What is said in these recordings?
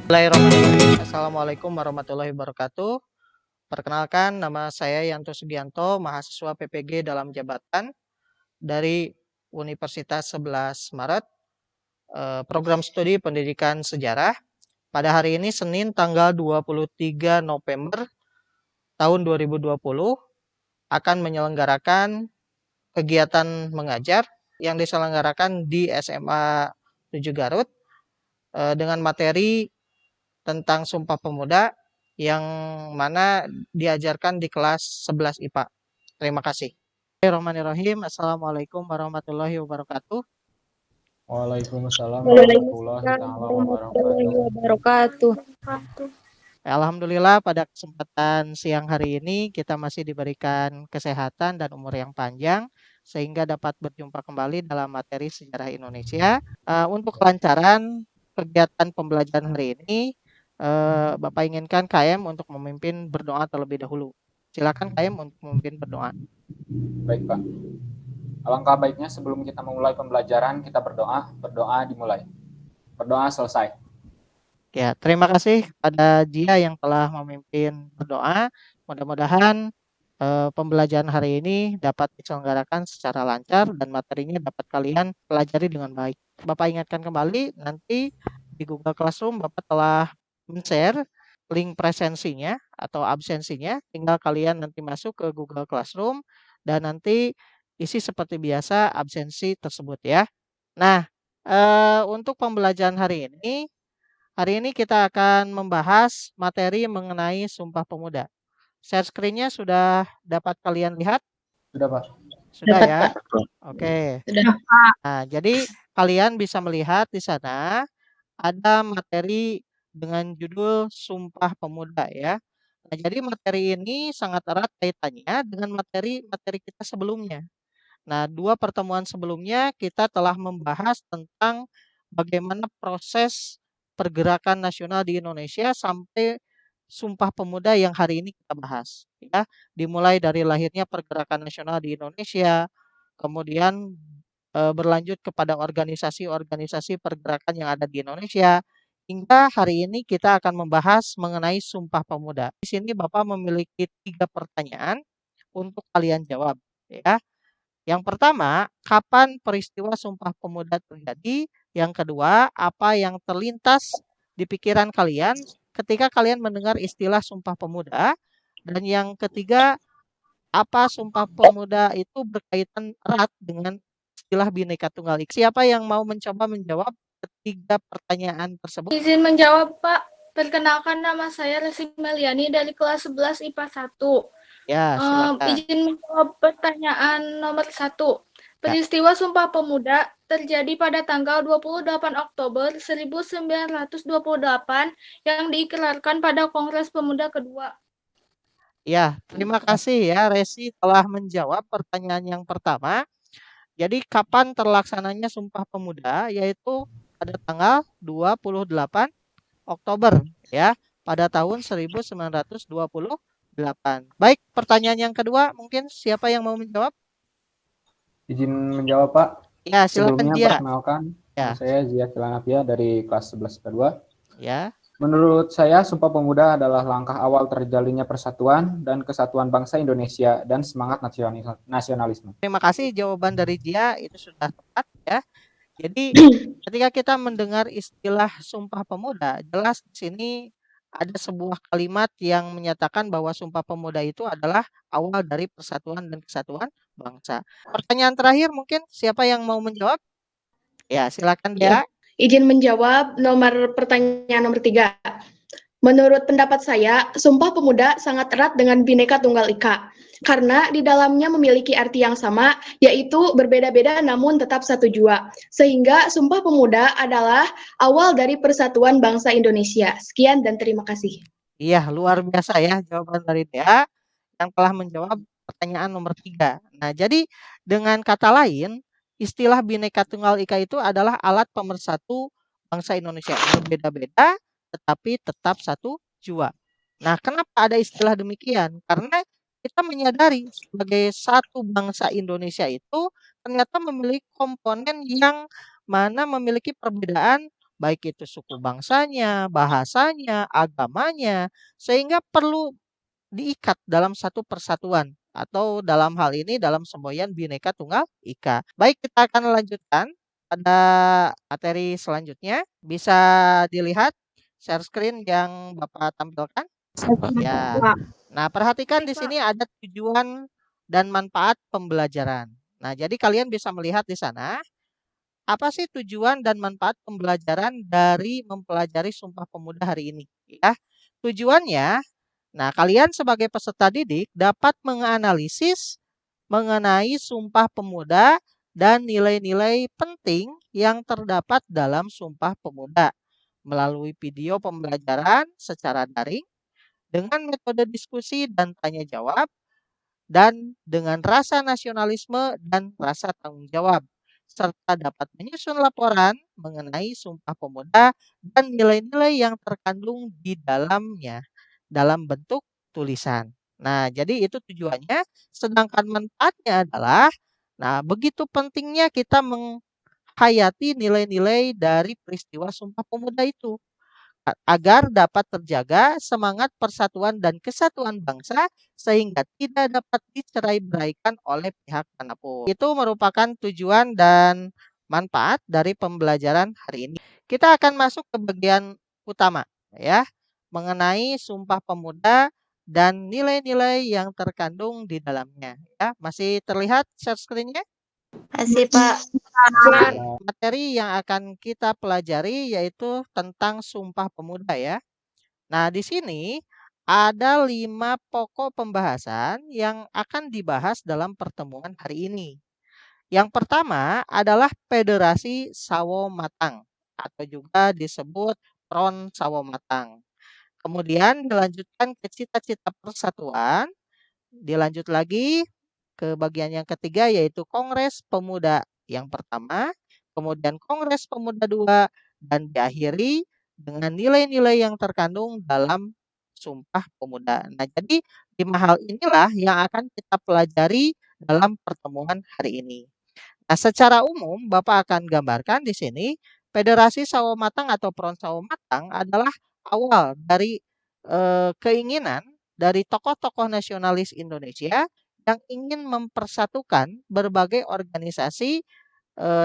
Bismillahirrahmanirrahim. Assalamualaikum warahmatullahi wabarakatuh. Perkenalkan, nama saya Yanto Sugianto, mahasiswa PPG dalam jabatan dari Universitas 11 Maret, program studi pendidikan sejarah. Pada hari ini Senin tanggal 23 November tahun 2020 akan menyelenggarakan kegiatan mengajar yang diselenggarakan di SMA 7 Garut dengan materi tentang Sumpah Pemuda yang mana diajarkan di kelas 11 IPA. Terima kasih. Bismillahirrahmanirrahim. Assalamualaikum warahmatullahi wabarakatuh. Waalaikumsalam warahmatullahi Waalaikumsalam taala warahmatullahi wabarakatuh. wabarakatuh. Alhamdulillah pada kesempatan siang hari ini kita masih diberikan kesehatan dan umur yang panjang sehingga dapat berjumpa kembali dalam materi sejarah Indonesia. Untuk kelancaran kegiatan pembelajaran hari ini, Bapak inginkan KM untuk memimpin berdoa terlebih dahulu. Silakan KM untuk memimpin berdoa. Baik Pak, alangkah baiknya sebelum kita memulai pembelajaran kita berdoa. Berdoa dimulai, berdoa selesai. Ya, terima kasih pada Jia yang telah memimpin berdoa. Mudah-mudahan pembelajaran hari ini dapat diselenggarakan secara lancar dan materinya dapat kalian pelajari dengan baik. Bapak ingatkan kembali, nanti di Google Classroom Bapak telah men-share link presensinya atau absensinya. Tinggal kalian nanti masuk ke Google Classroom dan nanti isi seperti biasa absensi tersebut ya. Nah, untuk pembelajaran hari ini kita akan membahas materi mengenai Sumpah Pemuda. Share screen-nya sudah dapat kalian lihat? Sudah Pak? Sudah Dapat ya? Pak. Oke. Sudah. Nah, jadi kalian bisa melihat di sana ada materi dengan judul Sumpah Pemuda ya. Nah, jadi materi ini sangat erat kaitannya dengan materi-materi kita sebelumnya. Nah, dua pertemuan sebelumnya kita telah membahas tentang bagaimana proses pergerakan nasional di Indonesia sampai Sumpah Pemuda yang hari ini kita bahas, ya. Dimulai dari lahirnya pergerakan nasional di Indonesia, kemudian berlanjut kepada organisasi-organisasi pergerakan yang ada di Indonesia, hingga hari ini kita akan membahas mengenai Sumpah Pemuda. Di sini Bapak memiliki 3 pertanyaan untuk kalian jawab, ya. Yang pertama, kapan peristiwa Sumpah Pemuda terjadi? Yang kedua, apa yang terlintas di pikiran kalian ketika kalian mendengar istilah Sumpah Pemuda? Dan yang ketiga, apa Sumpah Pemuda itu berkaitan erat dengan istilah Bhinneka Tunggal Ika? Siapa yang mau mencoba menjawab ketiga pertanyaan tersebut? Izin menjawab Pak. Perkenalkan nama saya Resi Meliani dari kelas 11 IPA 1. Ya, silakan. Izin menjawab pertanyaan nomor 1. Ya. Peristiwa Sumpah Pemuda terjadi pada tanggal 28 Oktober 1928 yang diikrarkan pada Kongres Pemuda kedua. Ya, terima kasih ya Resi telah menjawab pertanyaan yang pertama. Jadi kapan terlaksananya Sumpah Pemuda? Yaitu pada tanggal 28 Oktober ya, pada tahun 1928. Baik, pertanyaan yang kedua mungkin siapa yang mau menjawab? Izin menjawab Pak. Ya, silakan Sebelumnya Dia. perkenalkan, Ya. nama saya Zia Kilanapia dari kelas 11 IPA 2. Ya. Menurut saya, Sumpah Pemuda adalah langkah awal terjalinnya persatuan dan kesatuan bangsa Indonesia dan semangat nasionalisme. Terima kasih jawaban dari Dia, itu sudah tepat ya. Jadi ketika kita mendengar istilah Sumpah Pemuda, jelas di sini ada sebuah kalimat yang menyatakan bahwa Sumpah Pemuda itu adalah awal dari persatuan dan kesatuan bangsa. Pertanyaan terakhir mungkin siapa yang mau menjawab? Ya, silakan Dia. Izin menjawab pertanyaan nomor 3. Menurut pendapat saya, Sumpah Pemuda sangat erat dengan Bhinneka Tunggal Ika, karena di dalamnya memiliki arti yang sama, yaitu berbeda-beda namun tetap satu jua. Sehingga Sumpah Pemuda adalah awal dari persatuan bangsa Indonesia. Sekian dan terima kasih. Iya, luar biasa ya jawaban dari Dea yang telah menjawab pertanyaan nomor 3. Nah, jadi dengan kata lain, istilah Bhinneka Tunggal Ika itu adalah alat pemersatu bangsa Indonesia. Berbeda-beda tetapi tetap satu jua. Nah, kenapa ada istilah demikian? Karena kita menyadari sebagai satu bangsa Indonesia itu ternyata memiliki komponen yang mana memiliki perbedaan baik itu suku bangsanya, bahasanya, agamanya, sehingga perlu diikat dalam satu persatuan atau dalam hal ini dalam semboyan Bhinneka Tunggal Ika. Baik, kita akan lanjutkan pada materi selanjutnya. Bisa dilihat share screen yang Bapak tampilkan. Ya. Nah, perhatikan di sini ada tujuan dan manfaat pembelajaran. Nah, jadi kalian bisa melihat di sana apa sih tujuan dan manfaat pembelajaran dari mempelajari Sumpah Pemuda hari ini? Ya, tujuannya, nah kalian sebagai peserta didik dapat menganalisis mengenai Sumpah Pemuda dan nilai-nilai penting yang terdapat dalam Sumpah Pemuda melalui video pembelajaran secara daring dengan metode diskusi dan tanya jawab dan dengan rasa nasionalisme dan rasa tanggung jawab, serta dapat menyusun laporan mengenai Sumpah Pemuda dan nilai-nilai yang terkandung di dalamnya dalam bentuk tulisan. Nah, jadi itu tujuannya, sedangkan manfaatnya adalah, nah, begitu pentingnya kita menghayati nilai-nilai dari peristiwa Sumpah Pemuda itu agar dapat terjaga semangat persatuan dan kesatuan bangsa sehingga tidak dapat dicerai-beraikan oleh pihak manapun. Itu merupakan tujuan dan manfaat dari pembelajaran hari ini. Kita akan masuk ke bagian utama ya, mengenai Sumpah Pemuda dan nilai-nilai yang terkandung di dalamnya ya. Masih terlihat share screen-nya? Masih, Pak. Materi yang akan kita pelajari yaitu tentang Sumpah Pemuda ya. Nah, di sini ada 5 pokok pembahasan yang akan dibahas dalam pertemuan hari ini. Yang pertama adalah Federasi Sawo Matang atau juga disebut Front Sawo Matang. Kemudian dilanjutkan ke cita-cita persatuan, dilanjut lagi ke bagian yang ketiga yaitu Kongres Pemuda yang pertama, kemudian Kongres Pemuda 2, dan diakhiri dengan nilai-nilai yang terkandung dalam Sumpah Pemuda. Nah, jadi 5 hal inilah yang akan kita pelajari dalam pertemuan hari ini. Nah, secara umum Bapak akan gambarkan di sini Federasi Sawo Matang atau Front Sawo Matang adalah awal dari keinginan dari tokoh-tokoh nasionalis Indonesia yang ingin mempersatukan berbagai organisasi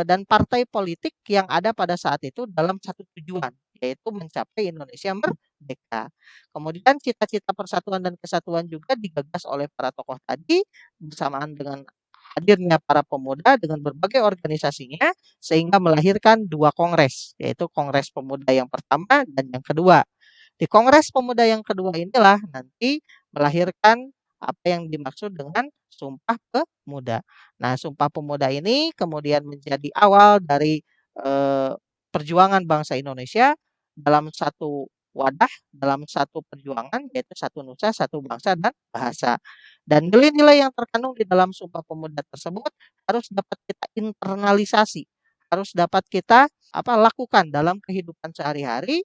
dan partai politik yang ada pada saat itu dalam satu tujuan, yaitu mencapai Indonesia merdeka. Kemudian cita-cita persatuan dan kesatuan juga digagas oleh para tokoh tadi bersamaan dengan hadirnya para pemuda dengan berbagai organisasinya sehingga melahirkan 2 kongres, yaitu Kongres Pemuda yang pertama dan yang kedua. Di Kongres Pemuda yang kedua inilah nanti melahirkan apa yang dimaksud dengan Sumpah Pemuda. Nah, Sumpah Pemuda ini kemudian menjadi awal dari perjuangan bangsa Indonesia dalam satu wadah, dalam satu perjuangan, yaitu satu nusa, satu bangsa dan bahasa. Dan nilai-nilai yang terkandung di dalam Sumpah Pemuda tersebut harus dapat kita internalisasi, harus dapat kita lakukan dalam kehidupan sehari-hari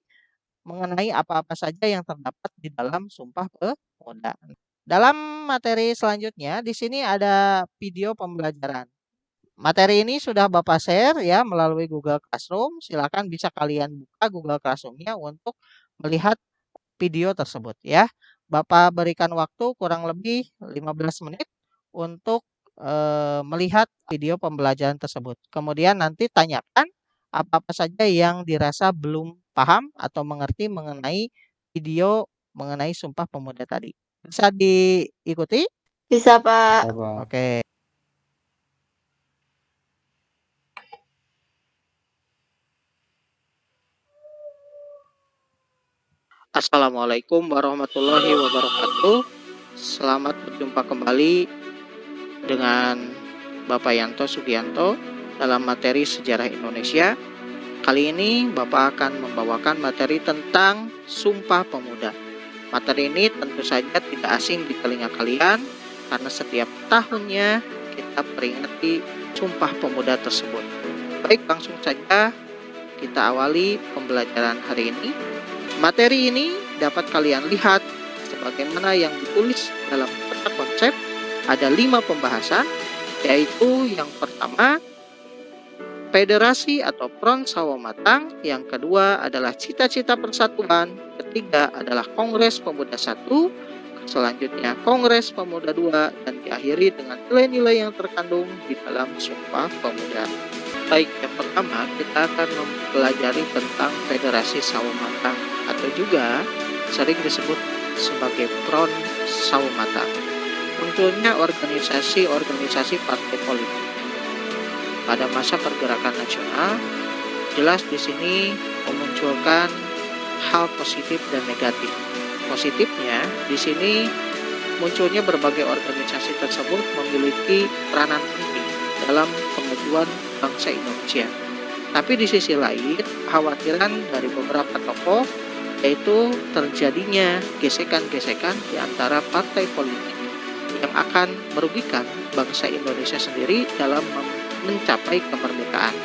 mengenai apa-apa saja yang terdapat di dalam Sumpah Pemuda. Dalam materi selanjutnya, di sini ada video pembelajaran. Materi ini sudah Bapak share ya melalui Google Classroom. Silakan bisa kalian buka Google Classroom-nya untuk melihat video tersebut ya. Bapak berikan waktu kurang lebih 15 menit untuk melihat video pembelajaran tersebut. Kemudian nanti tanyakan apa-apa saja yang dirasa belum paham atau mengerti mengenai video mengenai Sumpah Pemuda tadi. Bisa diikuti? Bisa, Pak. Oke. Assalamualaikum warahmatullahi wabarakatuh. Selamat berjumpa kembali dengan Bapak Yanto Sugianto dalam materi Sejarah Indonesia. Kali ini Bapak akan membawakan materi tentang Sumpah Pemuda. Materi ini tentu saja tidak asing di telinga kalian karena setiap tahunnya kita peringati Sumpah Pemuda tersebut. Baik, langsung saja kita awali pembelajaran hari ini. Materi ini dapat kalian lihat sebagaimana yang ditulis dalam peta konsep. Ada 5 pembahasan, yaitu yang pertama Federasi atau Front Sawo Matang, yang kedua adalah Cita-Cita Persatuan, ketiga adalah Kongres Pemuda 1, selanjutnya Kongres Pemuda 2, dan diakhiri dengan nilai-nilai yang terkandung di dalam Sumpah Pemuda. Baik, yang pertama kita akan mempelajari tentang Federasi Sawo Matang atau juga sering disebut sebagai Front Sawo Matang. Munculnya organisasi partai politik pada masa pergerakan nasional, jelas di sini memunculkan hal positif dan negatif. Positifnya di sini munculnya berbagai organisasi tersebut memiliki peranan penting dalam kemajuan bangsa Indonesia. Tapi di sisi lain, kekhawatiran dari beberapa tokoh yaitu terjadinya gesekan-gesekan di antara partai politik yang akan merugikan bangsa Indonesia sendiri dalam mencapai kemerdekaan.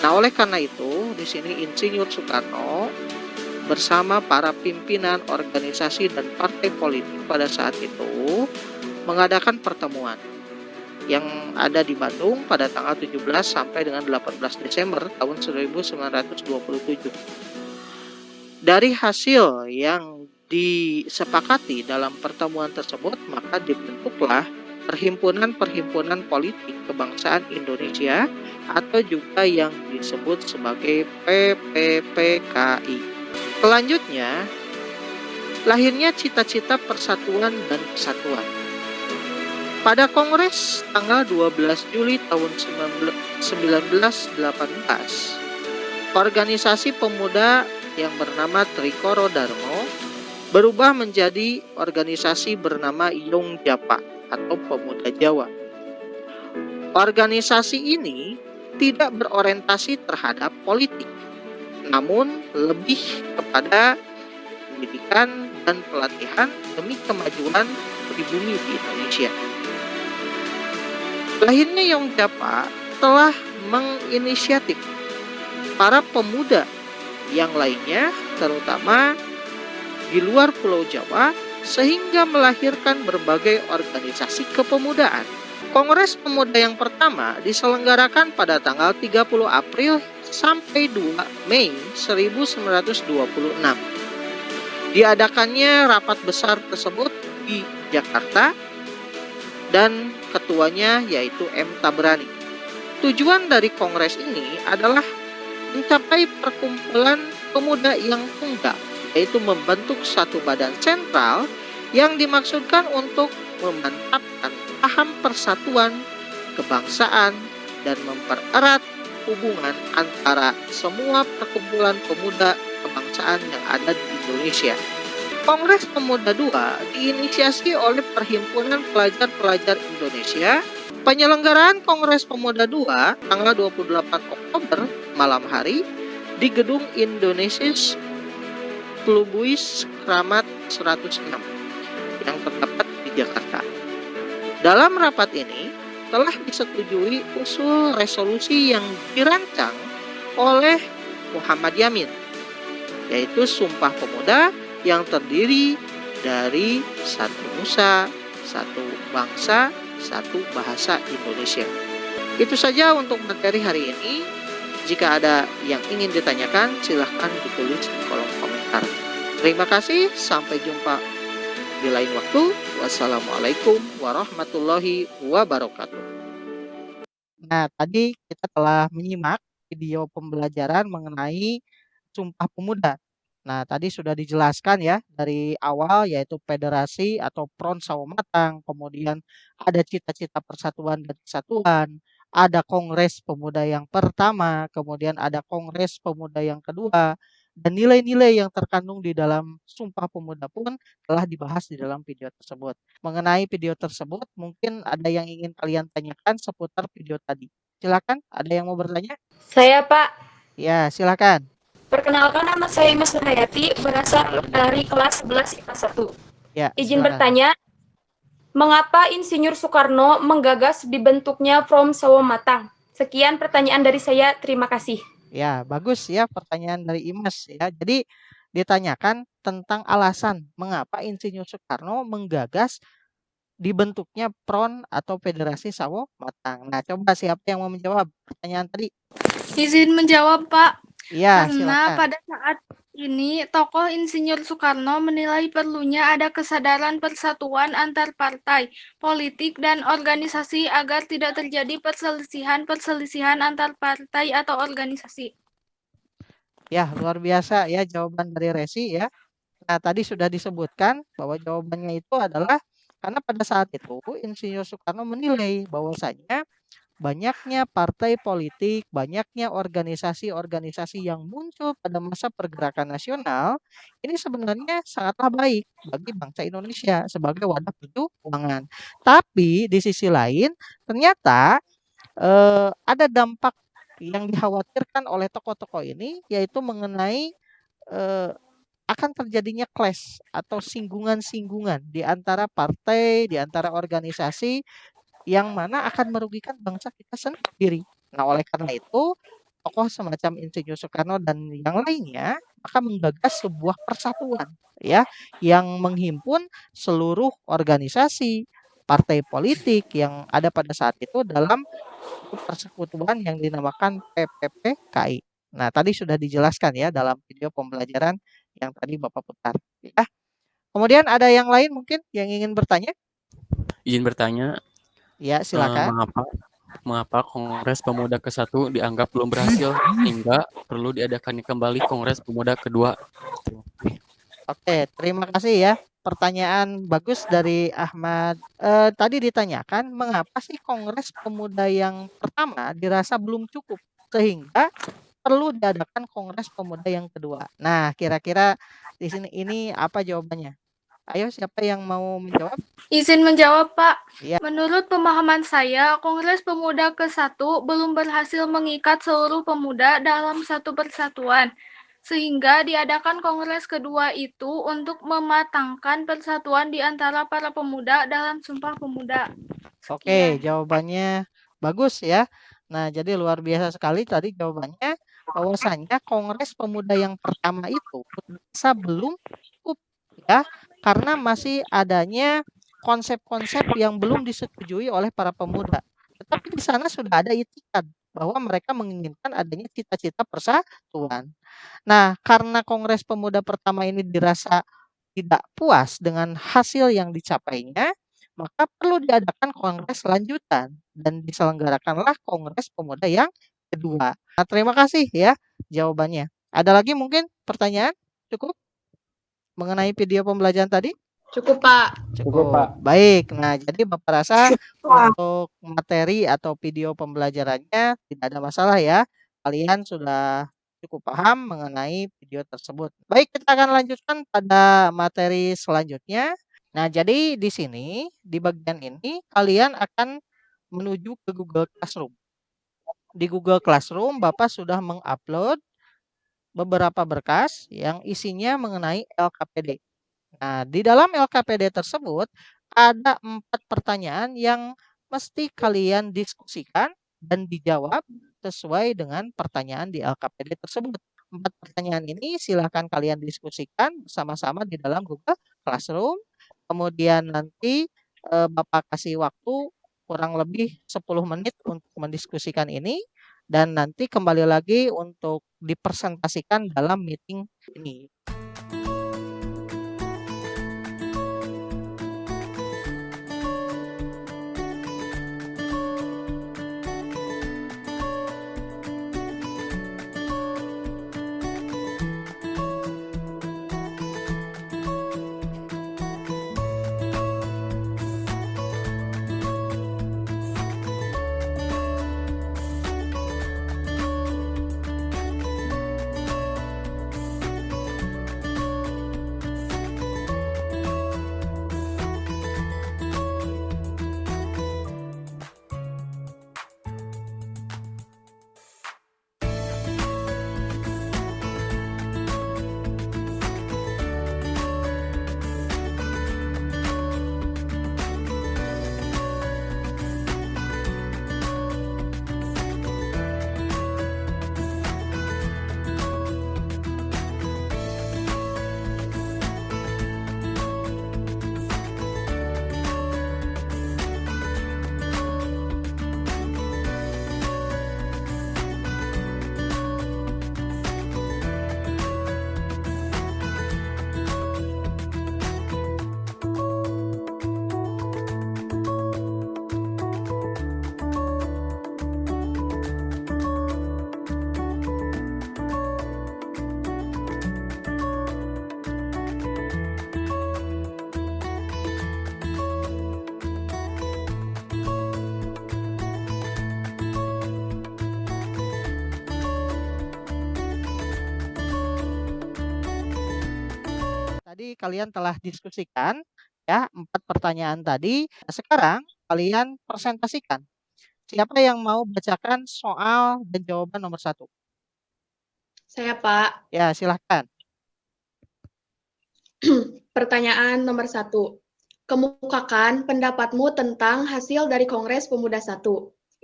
Nah, oleh karena itu, di sini Insinyur Soekarno bersama para pimpinan organisasi dan partai politik pada saat itu mengadakan pertemuan yang ada di Bandung pada tanggal 17 sampai dengan 18 Desember tahun 1927. Dari hasil yang disepakati dalam pertemuan tersebut, maka dibentuklah perhimpunan-perhimpunan politik kebangsaan Indonesia atau juga yang disebut sebagai PPPKI. Selanjutnya, lahirnya Cita-Cita Persatuan dan Kesatuan. Pada Kongres tanggal 12 Juli tahun 1918, organisasi pemuda yang bernama Trikoro Darmo berubah menjadi organisasi bernama Yung Japa atau Pemuda Jawa. Organisasi ini tidak berorientasi terhadap politik, namun lebih kepada pendidikan dan pelatihan demi kemajuan pribumi di Indonesia. Lahirnya Yung Japa telah menginisiatif para pemuda yang lainnya, terutama di luar Pulau Jawa, sehingga melahirkan berbagai organisasi kepemudaan. Kongres Pemuda yang pertama diselenggarakan pada tanggal 30 April sampai 2 Mei 1926. Diadakannya rapat besar tersebut di Jakarta dan ketuanya yaitu M. Tabrani. Tujuan dari kongres ini adalah mencapai perkumpulan pemuda yang tunggal, yaitu membentuk satu badan sentral yang dimaksudkan untuk memantapkan paham persatuan kebangsaan dan mempererat hubungan antara semua perkumpulan pemuda kebangsaan yang ada di Indonesia. Kongres Pemuda II diinisiasi oleh Perhimpunan Pelajar-Pelajar Indonesia. Penyelenggaraan Kongres Pemuda II tanggal 28 Oktober malam hari di Gedung Indonesius Clubhuis Kramat 106 yang terdapat di Jakarta. Dalam rapat ini telah disetujui usul resolusi yang dirancang oleh Muhammad Yamin, yaitu Sumpah Pemuda yang terdiri dari satu nusa, satu bangsa, satu bahasa Indonesia. Itu saja untuk materi hari ini. Jika ada yang ingin ditanyakan, silahkan ditulis di kolom komentar. Terima kasih, sampai jumpa di lain waktu. Wassalamualaikum warahmatullahi wabarakatuh. Nah, tadi kita telah menyimak video pembelajaran mengenai Sumpah Pemuda. Nah, tadi sudah dijelaskan ya dari awal, yaitu Federasi atau Front Sawo Matang, kemudian ada Cita-Cita Persatuan dan Kesatuan, ada Kongres Pemuda yang pertama, kemudian ada Kongres Pemuda yang kedua, dan nilai-nilai yang terkandung di dalam Sumpah Pemuda pun telah dibahas di dalam video tersebut. Mengenai video tersebut, mungkin ada yang ingin kalian tanyakan seputar video tadi. Silakan, ada yang mau bertanya? Saya, Pak. Ya, silakan. Perkenalkan, nama saya Mas Hayati, berasal dari kelas 11 IPA 1. Ya, Izin silakan. bertanya, mengapa Insinyur Soekarno menggagas dibentuknya Front Sawo Matang? Sekian pertanyaan dari saya, terima kasih. Ya, bagus ya pertanyaan dari Imas ya. Jadi ditanyakan tentang alasan mengapa Insinyur Soekarno menggagas dibentuknya PRON atau Federasi Sawo Matang? Nah, coba siapa yang mau menjawab pertanyaan tadi? Izin menjawab, Pak. Iya, Karena silakan. pada saat ini tokoh Insinyur Soekarno menilai perlunya ada kesadaran persatuan antar partai, politik, dan organisasi agar tidak terjadi perselisihan antar partai atau organisasi. Ya, luar biasa ya jawaban dari Resi ya. Nah, tadi sudah disebutkan bahwa jawabannya itu adalah karena pada saat itu Insinyur Soekarno menilai bahwasanya banyaknya partai politik, banyaknya organisasi-organisasi yang muncul pada masa pergerakan nasional, ini sebenarnya sangatlah baik bagi bangsa Indonesia sebagai wadah perjuangan. Tapi di sisi lain, ternyata ada dampak yang dikhawatirkan oleh tokoh-tokoh ini, yaitu mengenai eh, akan terjadinya clash atau singgungan-singgungan di antara partai, di antara organisasi yang mana akan merugikan bangsa kita sendiri. Nah, oleh karena itu, tokoh semacam Insinyur Soekarno dan yang lainnya akan menggagas sebuah persatuan ya yang menghimpun seluruh organisasi partai politik yang ada pada saat itu dalam persekutuan yang dinamakan PPPKI. Nah, tadi sudah dijelaskan ya dalam video pembelajaran yang tadi Bapak putar ya. Kemudian ada yang lain mungkin yang ingin bertanya? Izin bertanya, Ya, silakan. mengapa Kongres Pemuda ke-1 dianggap belum berhasil hingga perlu diadakannya kembali Kongres Pemuda kedua? Oke, terima kasih ya. Pertanyaan bagus dari Ahmad. Tadi ditanyakan mengapa sih Kongres Pemuda yang pertama dirasa belum cukup sehingga perlu diadakan Kongres Pemuda yang kedua. Nah, kira-kira di sini ini apa jawabannya? Ayo, siapa yang mau menjawab? Izin menjawab, Pak. Ya. Menurut pemahaman saya, Kongres Pemuda ke-1 belum berhasil mengikat seluruh pemuda dalam satu persatuan. Sehingga diadakan Kongres kedua itu untuk mematangkan persatuan di antara para pemuda dalam Sumpah Pemuda. Oke, jawabannya bagus ya. Nah, jadi luar biasa sekali tadi jawabannya bahwasanya Kongres Pemuda yang pertama itu terasa belum cukup ya, karena masih adanya konsep-konsep yang belum disetujui oleh para pemuda. Tetapi di sana sudah ada itikad bahwa mereka menginginkan adanya cita-cita persatuan. Nah, karena Kongres Pemuda pertama ini dirasa tidak puas dengan hasil yang dicapainya, maka perlu diadakan kongres lanjutan dan diselenggarakanlah Kongres Pemuda yang kedua. Nah, terima kasih ya jawabannya. Ada lagi mungkin pertanyaan? Cukup mengenai video pembelajaran tadi? Cukup, Pak. Cukup, Pak. Baik. Nah, jadi Bapak rasa untuk materi atau video pembelajarannya tidak ada masalah ya. Kalian sudah cukup paham mengenai video tersebut. Baik, kita akan lanjutkan pada materi selanjutnya. Nah, jadi di sini, di bagian ini, kalian akan menuju ke Google Classroom. Di Google Classroom, Bapak sudah mengupload beberapa berkas yang isinya mengenai LKPD. Nah, di dalam LKPD tersebut ada 4 pertanyaan yang mesti kalian diskusikan dan dijawab sesuai dengan pertanyaan di LKPD tersebut. 4 pertanyaan ini silahkan kalian diskusikan bersama-sama di dalam Google Classroom. Kemudian nanti Bapak kasih waktu kurang lebih 10 menit untuk mendiskusikan ini dan nanti kembali lagi untuk dipresentasikan dalam meeting ini. tadi kalian telah diskusikan ya 4 pertanyaan tadi. Sekarang kalian presentasikan. Siapa yang mau bacakan soal dan jawaban nomor 1? Saya, Pak. Ya, silahkan. Pertanyaan nomor 1. Kemukakan pendapatmu tentang hasil dari Kongres Pemuda 1.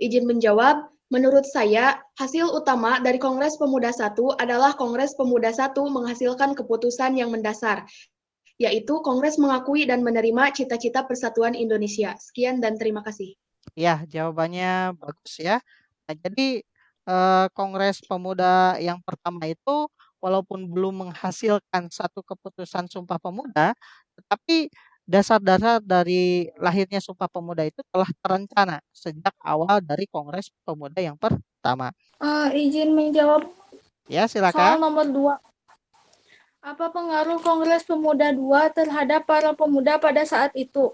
Izin menjawab, menurut saya, hasil utama dari Kongres Pemuda 1 adalah Kongres Pemuda 1 menghasilkan keputusan yang mendasar, yaitu Kongres mengakui dan menerima cita-cita persatuan Indonesia. Sekian dan terima kasih. Ya, jawabannya bagus ya. Nah, jadi Kongres Pemuda yang pertama itu walaupun belum menghasilkan satu keputusan Sumpah Pemuda, tetapi dasar-dasar dari lahirnya Sumpah Pemuda itu telah terencana sejak awal dari Kongres Pemuda yang pertama. Izin menjawab Ya, soal silakan. nomor 2. Apa pengaruh Kongres Pemuda 2 terhadap para pemuda pada saat itu?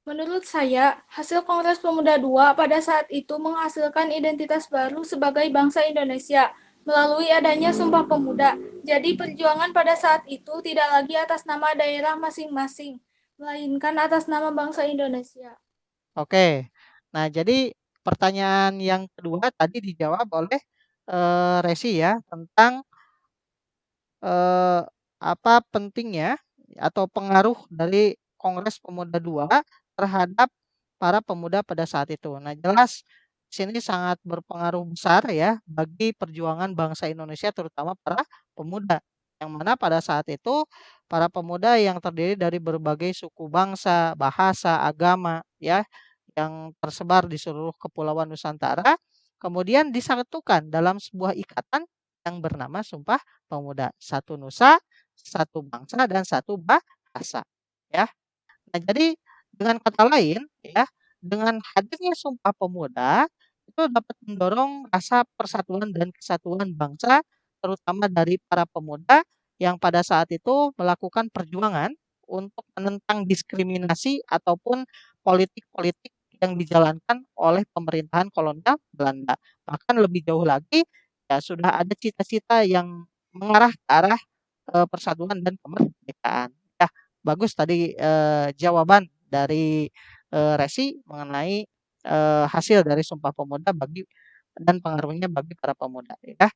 Menurut saya, hasil Kongres Pemuda 2 pada saat itu menghasilkan identitas baru sebagai bangsa Indonesia melalui adanya Sumpah Pemuda. Jadi perjuangan pada saat itu tidak lagi atas nama daerah masing-masing, melainkan atas nama bangsa Indonesia. Oke. Nah, jadi pertanyaan yang kedua tadi dijawab oleh Resi ya tentang apa pentingnya atau pengaruh dari Kongres Pemuda 2 terhadap para pemuda pada saat itu. Nah, jelas di sini sangat berpengaruh besar ya bagi perjuangan bangsa Indonesia terutama para pemuda. Yang mana pada saat itu para pemuda yang terdiri dari berbagai suku bangsa, bahasa, agama ya yang tersebar di seluruh kepulauan Nusantara kemudian disatukan dalam sebuah ikatan yang bernama Sumpah Pemuda. Satu nusa, satu bangsa, dan satu bahasa. Ya. Nah, jadi dengan kata lain, ya, dengan hadirnya Sumpah Pemuda itu dapat mendorong rasa persatuan dan kesatuan bangsa, terutama dari para pemuda yang pada saat itu melakukan perjuangan untuk menentang diskriminasi ataupun politik-politik yang dijalankan oleh pemerintahan kolonial Belanda. Bahkan lebih jauh lagi, ya sudah ada cita-cita yang mengarah ke arah persatuan dan kemerdekaan. Ya, bagus tadi jawaban dari Resi mengenai hasil dari Sumpah Pemuda bagi dan pengaruhnya bagi para pemuda. Ya,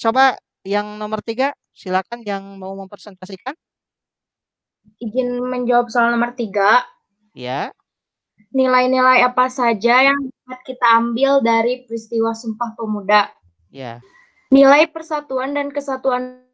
coba yang nomor 3, silakan yang mau mempresentasikan. Izin menjawab soal nomor 3. Ya, Nilai-nilai apa saja yang dapat kita ambil dari peristiwa Sumpah Pemuda? ya, Nilai persatuan dan kesatuan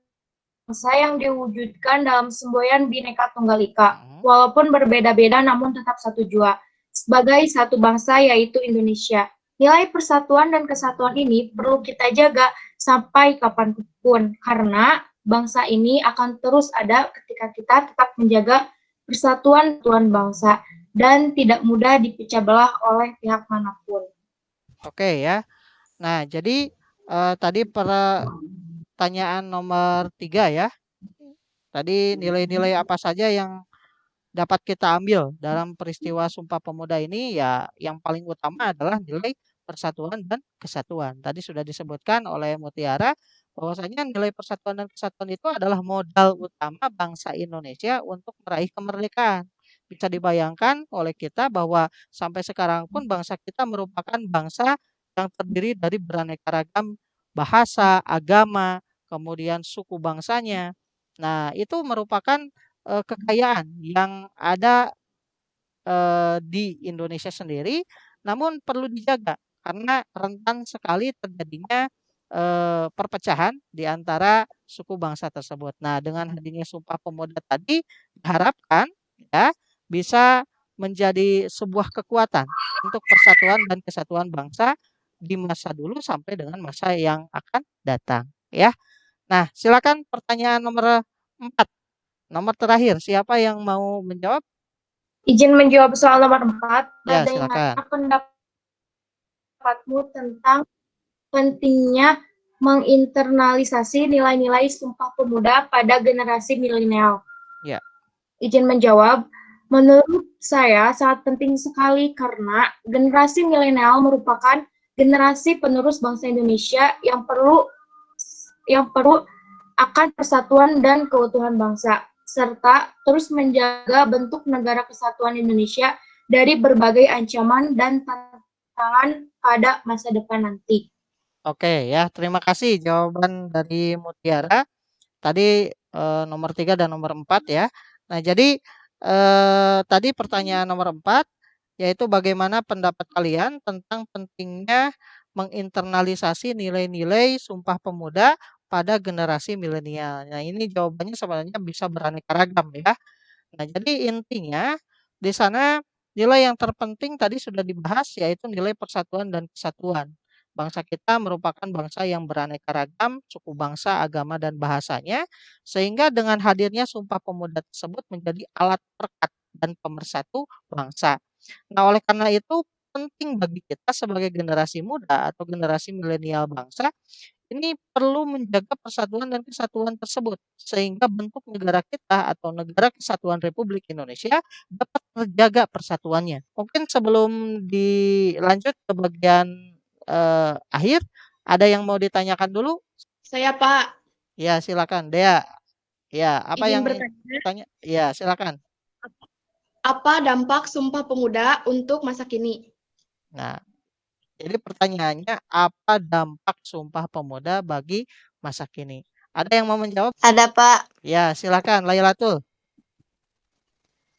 bangsa yang diwujudkan dalam semboyan Bhinneka Tunggal Ika, walaupun berbeda-beda namun tetap satu jua, sebagai satu bangsa yaitu Indonesia. Nilai persatuan dan kesatuan ini perlu kita jaga sampai kapanpun, karena bangsa ini akan terus ada ketika kita tetap menjaga persatuan bangsa dan tidak mudah dipecah belah oleh pihak manapun. oke ya. Nah, jadi tadi pertanyaan nomor 3 ya. Tadi nilai-nilai apa saja yang dapat kita ambil dalam peristiwa Sumpah Pemuda ini ya yang paling utama adalah nilai persatuan dan kesatuan. Tadi sudah disebutkan oleh Mutiara bahwasanya nilai persatuan dan kesatuan itu adalah modal utama bangsa Indonesia untuk meraih kemerdekaan. Bisa dibayangkan oleh kita bahwa sampai sekarang pun bangsa kita merupakan bangsa yang terdiri dari beraneka ragam bahasa, agama, kemudian suku bangsanya. Nah, itu merupakan kekayaan yang ada di Indonesia sendiri, namun perlu dijaga karena rentan sekali terjadinya perpecahan di antara suku bangsa tersebut. Nah, dengan hadirnya Sumpah Pemuda tadi diharapkan ya bisa menjadi sebuah kekuatan untuk persatuan dan kesatuan bangsa di masa dulu sampai dengan masa yang akan datang ya. Nah, silakan pertanyaan nomor 4. Nomor terakhir, siapa yang mau menjawab? Izin menjawab soal nomor 4. Ya, Bagaimana silakan. pendapatmu tentang pentingnya menginternalisasi nilai-nilai Sumpah Pemuda pada generasi milenial? Ya, Izin menjawab, menurut saya sangat penting sekali karena generasi milenial merupakan generasi penerus bangsa Indonesia yang perlu akan persatuan dan keutuhan bangsa. serta terus menjaga bentuk negara kesatuan Indonesia dari berbagai ancaman dan tantangan pada masa depan nanti. Oke ya, terima kasih jawaban dari Mutiara. Tadi nomor 3 dan nomor 4 ya. Nah, jadi tadi pertanyaan nomor 4 yaitu bagaimana pendapat kalian tentang pentingnya menginternalisasi nilai-nilai Sumpah Pemuda pada generasi milenial. Nah, ini jawabannya sebenarnya bisa beraneka ragam ya. Nah, jadi intinya di sana nilai yang terpenting tadi sudah dibahas yaitu nilai persatuan dan kesatuan. Bangsa kita merupakan bangsa yang beraneka ragam, suku bangsa, agama, dan bahasanya, sehingga dengan hadirnya Sumpah Pemuda tersebut menjadi alat perekat dan pemersatu bangsa. Nah, oleh karena itu penting bagi kita sebagai generasi muda atau generasi milenial bangsa ini perlu menjaga persatuan dan kesatuan tersebut, sehingga bentuk negara kita atau Negara Kesatuan Republik Indonesia dapat terjaga persatuannya. Mungkin sebelum dilanjut ke bagian akhir, ada yang mau ditanyakan dulu? Saya, Pak, Ya, silakan. Dea. Ya, apa izin yang bertanya, tanya? Ya, silakan. apa dampak Sumpah Pemuda untuk masa kini? Nah, jadi pertanyaannya apa dampak Sumpah Pemuda bagi masa kini? Ada yang mau menjawab? Ada, Pak. Ya, silakan Lailatul.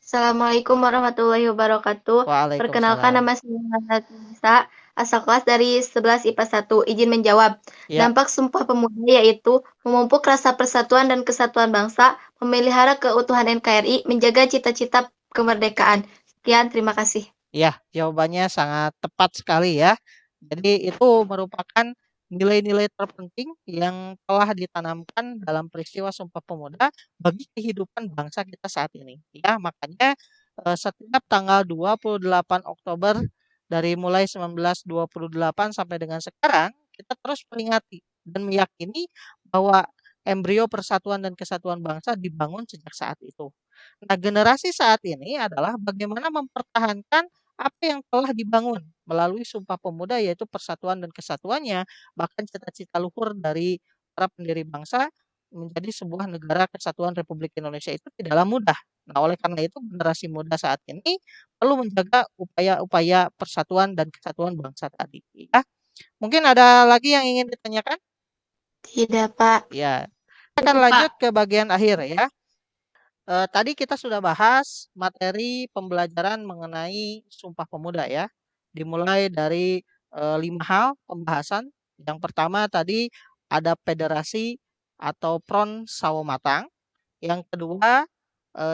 Assalamualaikum warahmatullahi wabarakatuh. Perkenalkan, Waalaikumsalam. nama saya Nisa, asal kelas dari 11 IPA 1. Izin menjawab. Ya, Dampak Sumpah Pemuda yaitu memupuk rasa persatuan dan kesatuan bangsa, memelihara keutuhan NKRI, menjaga cita-cita kemerdekaan. Sekian, terima kasih. ya, jawabannya sangat tepat sekali ya. Jadi itu merupakan nilai-nilai terpenting yang telah ditanamkan dalam peristiwa Sumpah Pemuda bagi kehidupan bangsa kita saat ini. Ya, makanya setiap tanggal 28 Oktober dari mulai 1928 sampai dengan sekarang kita terus peringati dan meyakini bahwa embrio persatuan dan kesatuan bangsa dibangun sejak saat itu. Nah, generasi saat ini adalah bagaimana mempertahankan apa yang telah dibangun melalui Sumpah Pemuda yaitu persatuan dan kesatuannya, bahkan cita-cita luhur dari para pendiri bangsa menjadi sebuah negara kesatuan Republik Indonesia itu tidaklah mudah. Nah, oleh karena itu generasi muda saat ini perlu menjaga upaya-upaya persatuan dan kesatuan bangsa tadi. Ya. Mungkin ada lagi yang ingin ditanyakan? Tidak, Pak. Ya. Kita akan Cukup, Pak. lanjut ke bagian akhir ya. Tadi kita sudah bahas materi pembelajaran mengenai Sumpah Pemuda ya. Dimulai dari 5 hal pembahasan. Yang pertama tadi ada federasi atau Front Sawo Matang. Yang kedua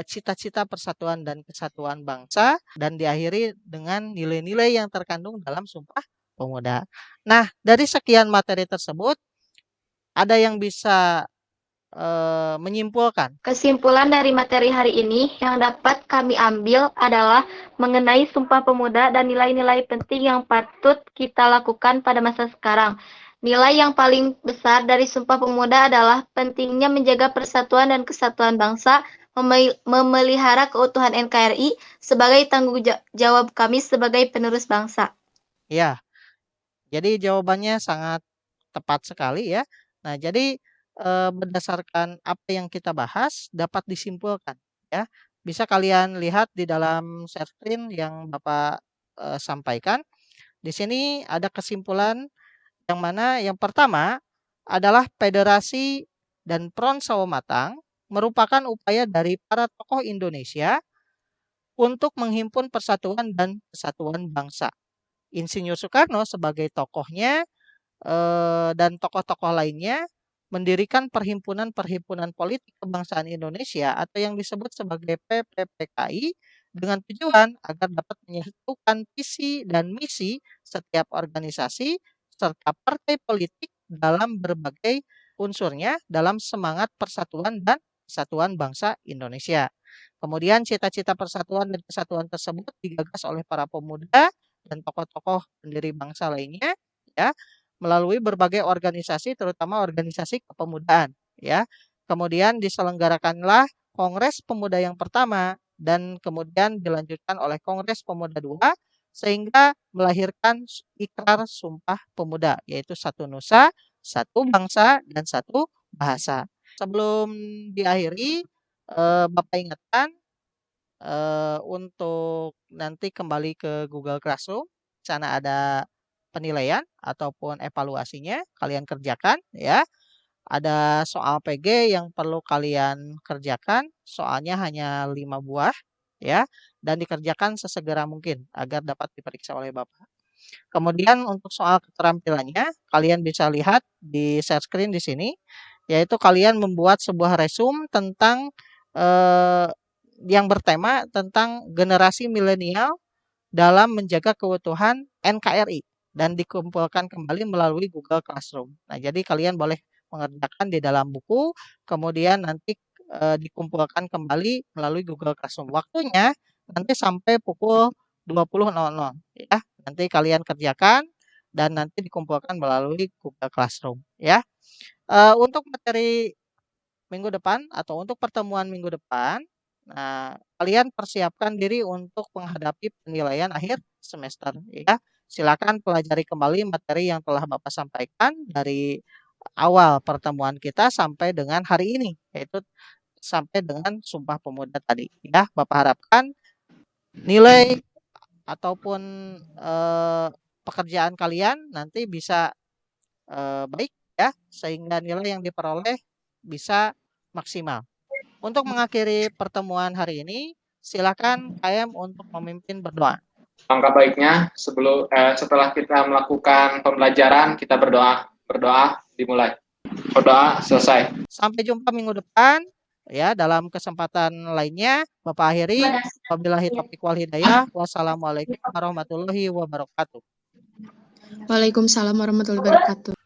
cita-cita persatuan dan kesatuan bangsa dan diakhiri dengan nilai-nilai yang terkandung dalam Sumpah Pemuda. Nah, dari sekian materi tersebut ada yang bisa menyimpulkan. Kesimpulan dari materi hari ini yang dapat kami ambil adalah mengenai Sumpah Pemuda dan nilai-nilai penting yang patut kita lakukan pada masa sekarang. Nilai yang paling besar dari Sumpah Pemuda adalah pentingnya menjaga persatuan dan kesatuan bangsa, memelihara keutuhan NKRI sebagai tanggung jawab kami sebagai penerus bangsa. Ya, jadi jawabannya sangat tepat sekali ya. Nah, jadi berdasarkan apa yang kita bahas dapat disimpulkan ya. Bisa kalian lihat di dalam share screen yang Bapak sampaikan. Di sini ada kesimpulan yang mana yang pertama adalah federasi dan Front Sawo Matang merupakan upaya dari para tokoh Indonesia untuk menghimpun persatuan dan kesatuan bangsa. Insinyur Soekarno sebagai tokohnya dan tokoh-tokoh lainnya mendirikan perhimpunan-perhimpunan politik kebangsaan Indonesia atau yang disebut sebagai PPPKI dengan tujuan agar dapat menyatukan visi dan misi setiap organisasi serta partai politik dalam berbagai unsurnya dalam semangat persatuan dan kesatuan bangsa Indonesia. Kemudian cita-cita persatuan dan kesatuan tersebut digagas oleh para pemuda dan tokoh-tokoh pendiri bangsa lainnya ya melalui berbagai organisasi terutama organisasi kepemudaan ya. Kemudian diselenggarakanlah Kongres Pemuda yang pertama dan kemudian dilanjutkan oleh Kongres Pemuda II sehingga melahirkan Ikrar Sumpah Pemuda yaitu satu nusa, satu bangsa dan satu bahasa. Sebelum diakhiri Bapak ingatkan untuk nanti kembali ke Google Classroom, di sana ada penilaian ataupun evaluasinya, kalian kerjakan ya. Ada soal PG yang perlu kalian kerjakan, soalnya hanya 5 buah ya, dan dikerjakan sesegera mungkin agar dapat diperiksa oleh Bapak. Kemudian untuk soal keterampilannya, kalian bisa lihat di share screen di sini, yaitu kalian membuat sebuah resume tentang eh, yang bertema tentang generasi milenial dalam menjaga keutuhan NKRI dan dikumpulkan kembali melalui Google Classroom. Nah, jadi kalian boleh mengerjakan di dalam buku, kemudian nanti dikumpulkan kembali melalui Google Classroom. Waktunya nanti sampai pukul 20.00 ya. Nanti kalian kerjakan dan nanti dikumpulkan melalui Google Classroom ya. Untuk materi minggu depan atau untuk pertemuan minggu depan, nah, kalian persiapkan diri untuk menghadapi penilaian akhir semester ya. Silakan pelajari kembali materi yang telah Bapak sampaikan dari awal pertemuan kita sampai dengan hari ini, yaitu sampai dengan Sumpah Pemuda tadi ya. Bapak harapkan nilai ataupun pekerjaan kalian nanti bisa baik ya, sehingga nilai yang diperoleh bisa maksimal. Untuk mengakhiri pertemuan hari ini, silakan KM untuk memimpin berdoa. Langkah baiknya setelah kita melakukan pembelajaran, kita berdoa dimulai. Berdoa selesai. Sampai jumpa minggu depan ya dalam kesempatan lainnya. Bapak akhiri, wabillahi taufiq wal hidayah. Wassalamualaikum warahmatullahi wabarakatuh. Waalaikumsalam warahmatullahi wabarakatuh.